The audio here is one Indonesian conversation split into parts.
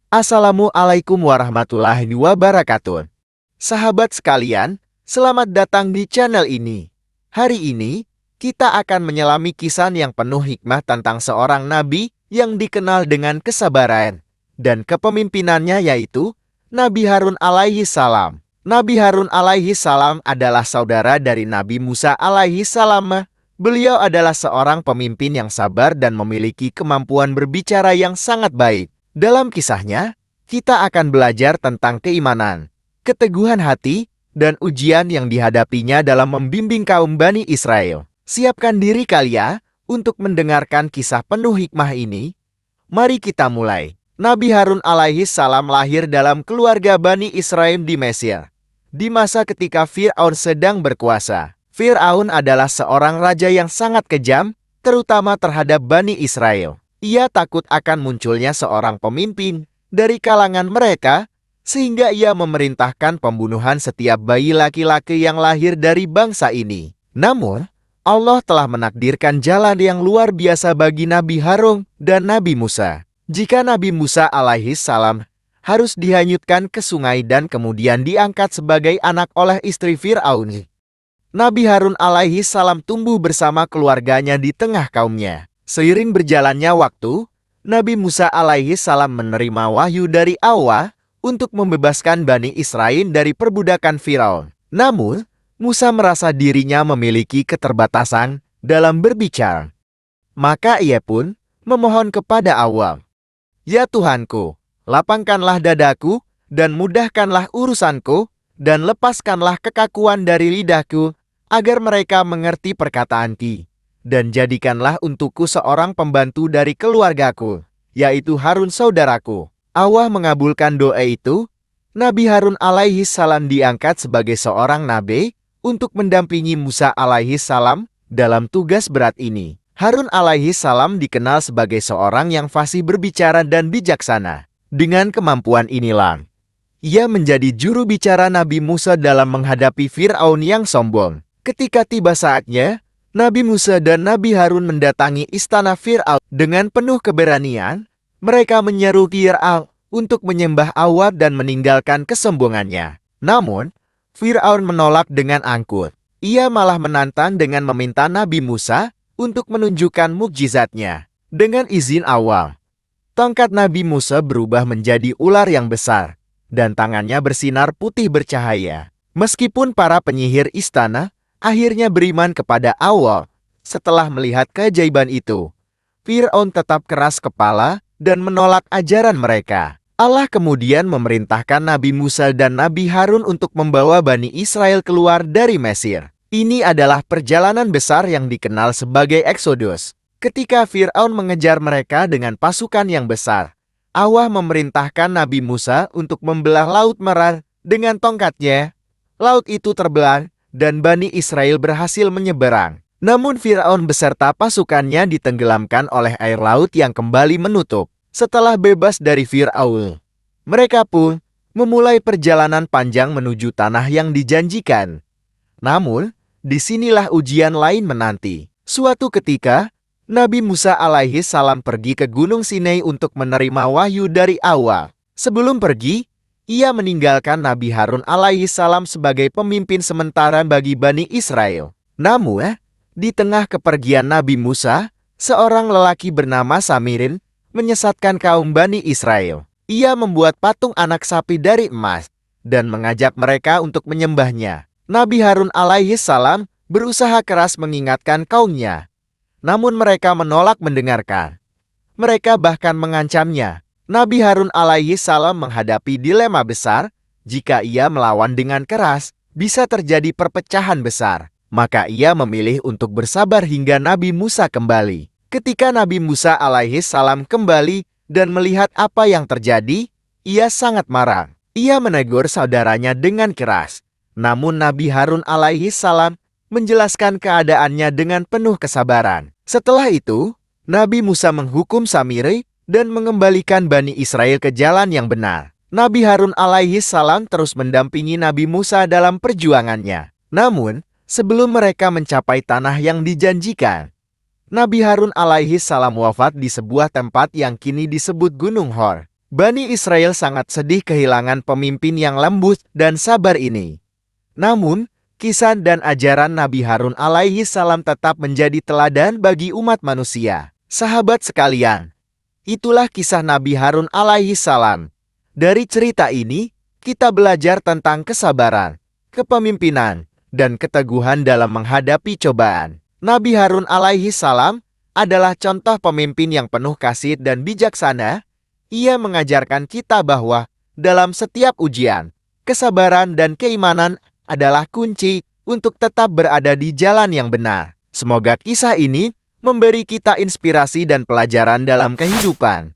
Assalamualaikum warahmatullahi wabarakatuh. Sahabat sekalian, selamat datang di channel ini. Hari ini, kita akan menyelami kisah yang penuh hikmah tentang seorang nabi yang dikenal dengan kesabaran dan kepemimpinannya, yaitu Nabi Harun alaihi salam. Nabi Harun alaihi salam adalah saudara dari Nabi Musa alaihi salam. Beliau adalah seorang pemimpin yang sabar dan memiliki kemampuan berbicara yang sangat baik. Dalam kisahnya, kita akan belajar tentang keimanan, keteguhan hati, dan ujian yang dihadapinya dalam membimbing kaum Bani Israel. Siapkan diri kalian untuk mendengarkan kisah penuh hikmah ini. Mari kita mulai. Nabi Harun alaihi salam lahir dalam keluarga Bani Israel di Mesir, di masa ketika Fir'aun sedang berkuasa. Fir'aun adalah seorang raja yang sangat kejam, terutama terhadap Bani Israel. Ia takut akan munculnya seorang pemimpin dari kalangan mereka, sehingga ia memerintahkan pembunuhan setiap bayi laki-laki yang lahir dari bangsa ini. Namun, Allah telah menakdirkan jalan yang luar biasa bagi Nabi Harun dan Nabi Musa. Jika Nabi Musa alaihi salam harus dihanyutkan ke sungai dan kemudian diangkat sebagai anak oleh istri Fir'aun, Nabi Harun alaihi salam tumbuh bersama keluarganya di tengah kaumnya. Seiring berjalannya waktu, Nabi Musa alaihi salam menerima wahyu dari Allah untuk membebaskan Bani Israel dari perbudakan Firaun. Namun, Musa merasa dirinya memiliki keterbatasan dalam berbicara. Maka ia pun memohon kepada Allah, "Ya Tuhanku, lapangkanlah dadaku dan mudahkanlah urusanku dan lepaskanlah kekakuan dari lidahku agar mereka mengerti perkataan-Ki. Dan jadikanlah untukku seorang pembantu dari keluargaku, yaitu Harun saudaraku." Allah mengabulkan doa itu. Nabi Harun alaihi salam diangkat sebagai seorang nabi untuk mendampingi Musa alaihi salam dalam tugas berat ini. Harun alaihi salam dikenal sebagai seorang yang fasih berbicara dan bijaksana. Dengan kemampuan inilah, ia menjadi juru bicara Nabi Musa dalam menghadapi Fir'aun yang sombong. Ketika tiba saatnya, Nabi Musa dan Nabi Harun mendatangi istana Fir'aun dengan penuh keberanian. Mereka menyeru Fir'aun untuk menyembah Allah dan meninggalkan kesombongannya. Namun, Fir'aun menolak dengan angkuh. Ia malah menantang dengan meminta Nabi Musa untuk menunjukkan mukjizatnya. Dengan izin Allah, tongkat Nabi Musa berubah menjadi ular yang besar, dan tangannya bersinar putih bercahaya. Meskipun para penyihir istana akhirnya beriman kepada Allah setelah melihat keajaiban itu, Fir'aun tetap keras kepala dan menolak ajaran mereka. Allah kemudian memerintahkan Nabi Musa dan Nabi Harun untuk membawa Bani Israel keluar dari Mesir. Ini adalah perjalanan besar yang dikenal sebagai Eksodus. Ketika Fir'aun mengejar mereka dengan pasukan yang besar, Allah memerintahkan Nabi Musa untuk membelah Laut Merah dengan tongkatnya. Laut itu terbelah dan Bani Israel berhasil menyeberang. Namun Fir'aun beserta pasukannya ditenggelamkan oleh air laut yang kembali menutup. Setelah bebas dari Fir'aun, mereka pun memulai perjalanan panjang menuju tanah yang dijanjikan. Namun, disinilah ujian lain menanti. Suatu ketika, Nabi Musa alaihi salam pergi ke Gunung Sinai untuk menerima wahyu dari Allah. Sebelum pergi, ia meninggalkan Nabi Harun alaihi salam sebagai pemimpin sementara bagi Bani Israel. Namun, di tengah kepergian Nabi Musa, seorang lelaki bernama Samirin menyesatkan kaum Bani Israel. Ia membuat patung anak sapi dari emas dan mengajak mereka untuk menyembahnya. Nabi Harun alaihi salam berusaha keras mengingatkan kaumnya, namun mereka menolak mendengarkan. Mereka bahkan mengancamnya. Nabi Harun alaihi salam menghadapi dilema besar. Jika ia melawan dengan keras, bisa terjadi perpecahan besar. Maka ia memilih untuk bersabar hingga Nabi Musa kembali. Ketika Nabi Musa alaihi salam kembali dan melihat apa yang terjadi, ia sangat marah. Ia menegur saudaranya dengan keras. Namun Nabi Harun alaihi salam menjelaskan keadaannya dengan penuh kesabaran. Setelah itu, Nabi Musa menghukum Samiri dan mengembalikan Bani Israel ke jalan yang benar. Nabi Harun alaihi salam terus mendampingi Nabi Musa dalam perjuangannya. Namun, sebelum mereka mencapai tanah yang dijanjikan, Nabi Harun alaihi salam wafat di sebuah tempat yang kini disebut Gunung Hor. Bani Israel sangat sedih kehilangan pemimpin yang lembut dan sabar ini. Namun, kisah dan ajaran Nabi Harun alaihi salam tetap menjadi teladan bagi umat manusia. Sahabat sekalian, itulah kisah Nabi Harun alaihi salam. Dari cerita ini, kita belajar tentang kesabaran, kepemimpinan, dan keteguhan dalam menghadapi cobaan. Nabi Harun alaihi salam adalah contoh pemimpin yang penuh kasih dan bijaksana. Ia mengajarkan kita bahwa dalam setiap ujian, kesabaran dan keimanan adalah kunci untuk tetap berada di jalan yang benar. Semoga kisah ini memberi kita inspirasi dan pelajaran dalam kehidupan.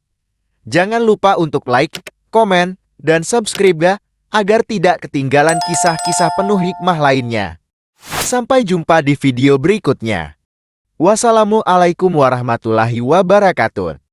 Jangan lupa untuk like, komen, dan subscribe ya, agar tidak ketinggalan kisah-kisah penuh hikmah lainnya. Sampai jumpa di video berikutnya. Wassalamualaikum warahmatullahi wabarakatuh.